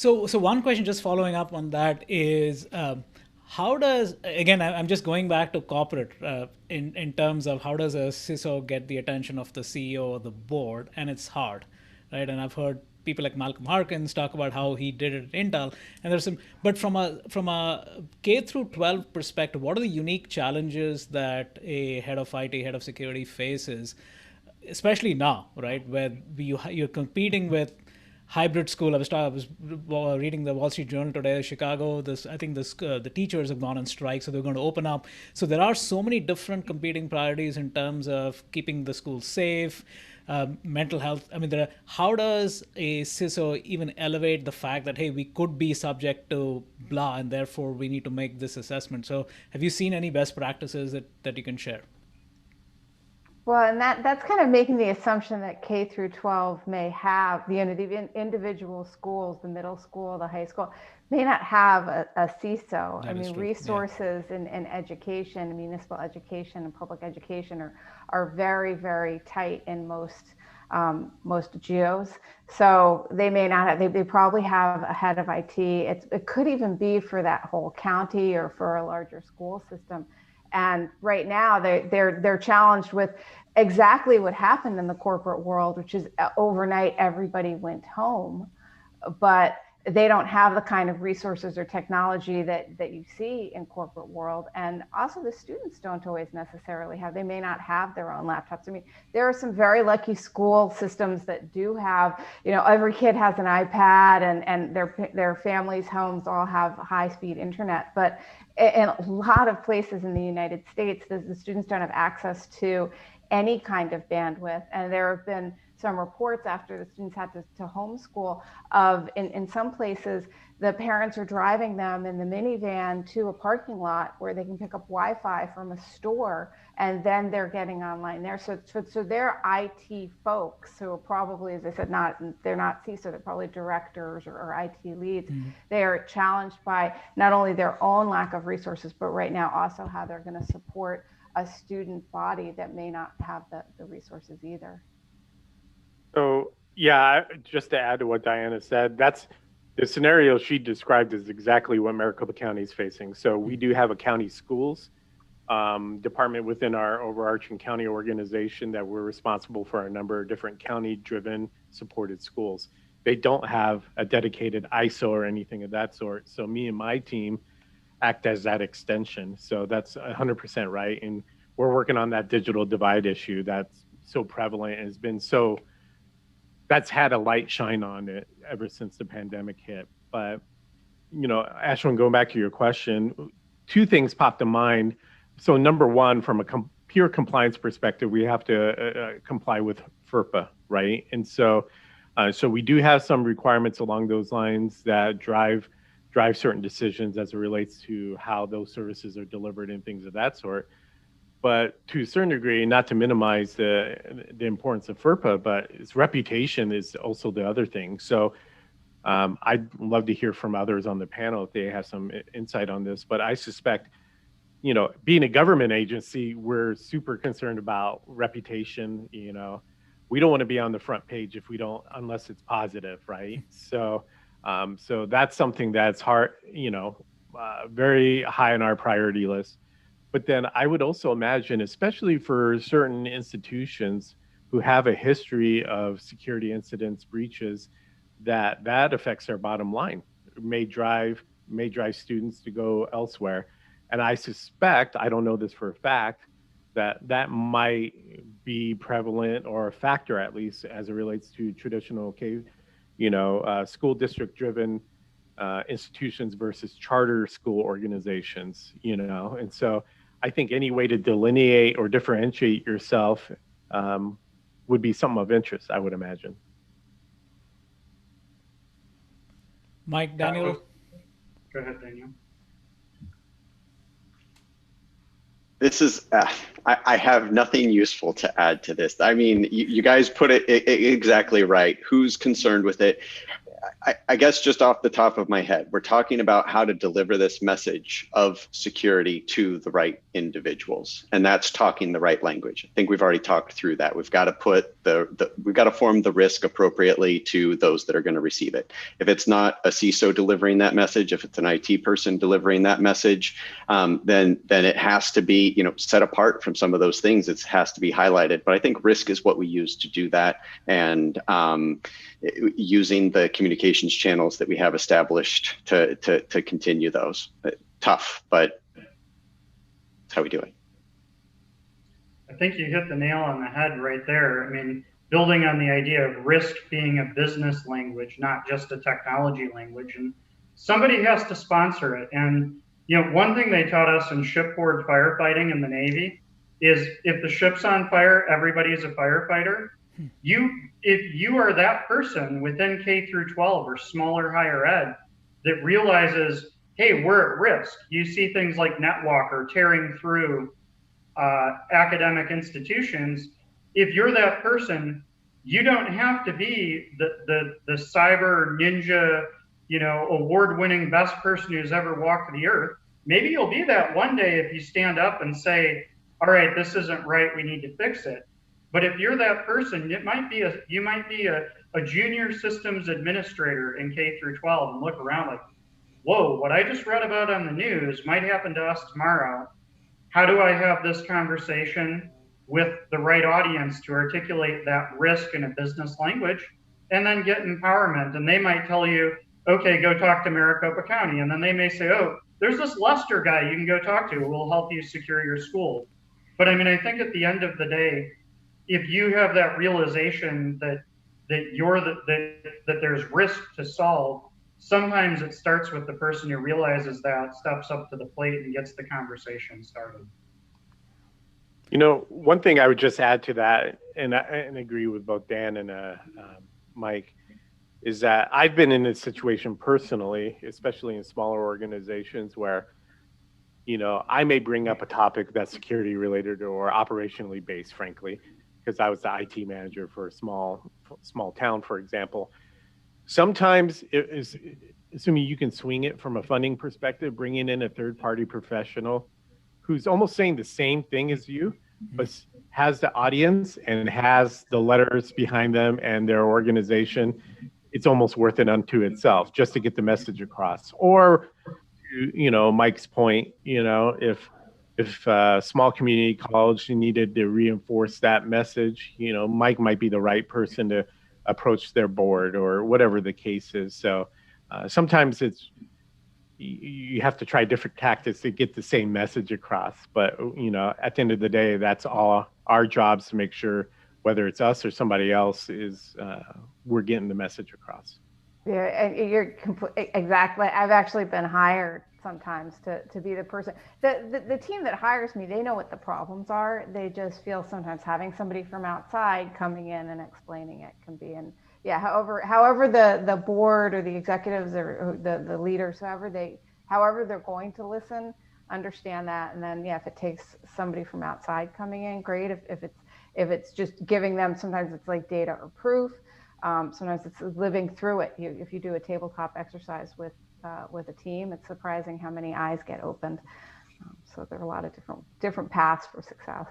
So one question just following up on that is, how does, again, I'm just going back to corporate in terms of how does a CISO get the attention of the CEO or the board? And it's hard, right? And I've heard people like Malcolm Harkins talk about how he did it at Intel. And there's some, but from a K through 12 perspective, what are the unique challenges that a head of IT, head of security faces, especially now, right, where you're competing with hybrid school. I was reading the Wall Street Journal today. Chicago, the teachers have gone on strike, so they're going to open up. So there are so many different competing priorities in terms of keeping the school safe, mental health. I mean, how does a CISO even elevate the fact that, hey, we could be subject to blah, and therefore we need to make this assessment? So have you seen any best practices that you can share? Well, and that's kind of making the assumption that K through 12 may have, the individual schools, the middle school, the high school, may not have a CISO. I mean, resources in education, municipal education and public education are very, very tight in most geos. So they may not have, they probably have a head of IT. It could even be for that whole county or for a larger school system. And right now they're challenged with exactly what happened in the corporate world, which is overnight everybody went home, but they don't have the kind of resources or technology that you see in corporate world. And also the students don't always necessarily have, they may not have their own laptops. I mean, there are some very lucky school systems that do have, every kid has an iPad and their families' homes all have high-speed internet. But in a lot of places in the United States, the students don't have access to any kind of bandwidth. And there have been some reports after the students had to homeschool of, in some places, the parents are driving them in the minivan to a parking lot where they can pick up Wi-Fi from a store, and then they're getting online there. So they're IT folks who are probably, as I said, they're not CISO, they're probably directors or IT leads. Mm-hmm. They are challenged by not only their own lack of resources, but right now also how they're going to support a student body that may not have the resources either. So yeah, just to add to what Diana said, that's the scenario she described is exactly what Maricopa County is facing. So we do have a county schools department within our overarching county organization that we're responsible for a number of different county-driven supported schools. They don't have a dedicated ISO or anything of that sort. So me and my team act as that extension. So that's 100% right. And we're working on that digital divide issue that's so prevalent and has been so, that's had a light shine on it ever since the pandemic hit. But, Ashwin, going back to your question, two things popped to mind. So number one, from a pure compliance perspective, we have to comply with FERPA, right? And so we do have some requirements along those lines that drive certain decisions as it relates to how those services are delivered and things of that sort. But to a certain degree, not to minimize the importance of FERPA, but its reputation is also the other thing. So I'd love to hear from others on the panel if they have some insight on this. But I suspect, being a government agency, we're super concerned about reputation. We don't want to be on the front page unless it's positive, right? So that's something that's hard, very high on our priority list. But then I would also imagine, especially for certain institutions who have a history of security incidents, breaches, that affects their bottom line. It may drive students to go elsewhere. And I suspect, I don't know this for a fact, that might be prevalent or a factor, at least as it relates to traditional school district driven institutions versus charter school organizations, and so I think any way to delineate or differentiate yourself would be something of interest, I would imagine. Mike, Daniel? Go ahead, Daniel. This is, I have nothing useful to add to this. I mean, you guys put it exactly right. Who's concerned with it? I guess just off the top of my head, we're talking about how to deliver this message of security to the right individuals, and that's talking the right language. I think we've already talked through that. We've got to put we've got to form the risk appropriately to those that are going to receive it. If it's not a CISO delivering that message, if it's an IT person delivering that message, then it has to be, you know, set apart from some of those things. It has to be highlighted. But I think risk is what we use to do that, and using the communications channels that we have established to continue those. Tough, but that's how we do it. I think you hit the nail on the head right there. I mean, building on the idea of risk being a business language, not just a technology language, and somebody has to sponsor it. And you know, one thing they taught us in shipboard firefighting in the Navy is if the ship's on fire, everybody is a firefighter. If you are that person within K through 12 or smaller higher ed that realizes, hey, we're at risk. You see things like NetWalker tearing through academic institutions. If you're that person, you don't have to be the cyber ninja, you know, award-winning best person who's ever walked the earth. Maybe you'll be that one day if you stand up and say, all right, this isn't right, we need to fix it. But if you're that person, you might be a junior systems administrator in K through 12 and look around like, whoa, what I just read about on the news might happen to us tomorrow. How do I have this conversation with the right audience to articulate that risk in a business language and then get empowerment? And they might tell you, okay, go talk to Maricopa County. And then they may say, oh, there's this Lester guy you can go talk to who will help you secure your school. But I mean, I think at the end of the day, if you have that realization that there's risk to solve, sometimes it starts with the person who realizes that, steps up to the plate and gets the conversation started. You know, one thing I would just add to that, and agree with both Dan and Mike, is that I've been in this situation personally, especially in smaller organizations where, you know, I may bring up a topic that's security related or operationally based, frankly, because I was the IT manager for a small town, for example. Sometimes it is, assuming you can swing it from a funding perspective, bringing in a third-party professional who's almost saying the same thing as you, but has the audience and has the letters behind them and their organization, it's almost worth it unto itself just to get the message across. Or, you know, Mike's point, you know, if a small community college needed to reinforce that message, you know, Mike might be the right person to approach their board or whatever the case is. So sometimes you have to try different tactics to get the same message across. But, you know, at the end of the day, that's all our jobs to make sure, whether it's us or somebody else, is we're getting the message across. Yeah, and you're exactly. I've actually been hired sometimes to be the person. The team that hires me, they know what the problems are. They just feel sometimes having somebody from outside coming in and explaining it can be. And yeah, however the board or the executives or the leaders, however they're going to listen, understand that. And then yeah, if it takes somebody from outside coming in, great. If it's just giving them, sometimes it's like data or proof. Sometimes it's living through it. If you do a tabletop exercise with a team, it's surprising how many eyes get opened. So there are a lot of different paths for success.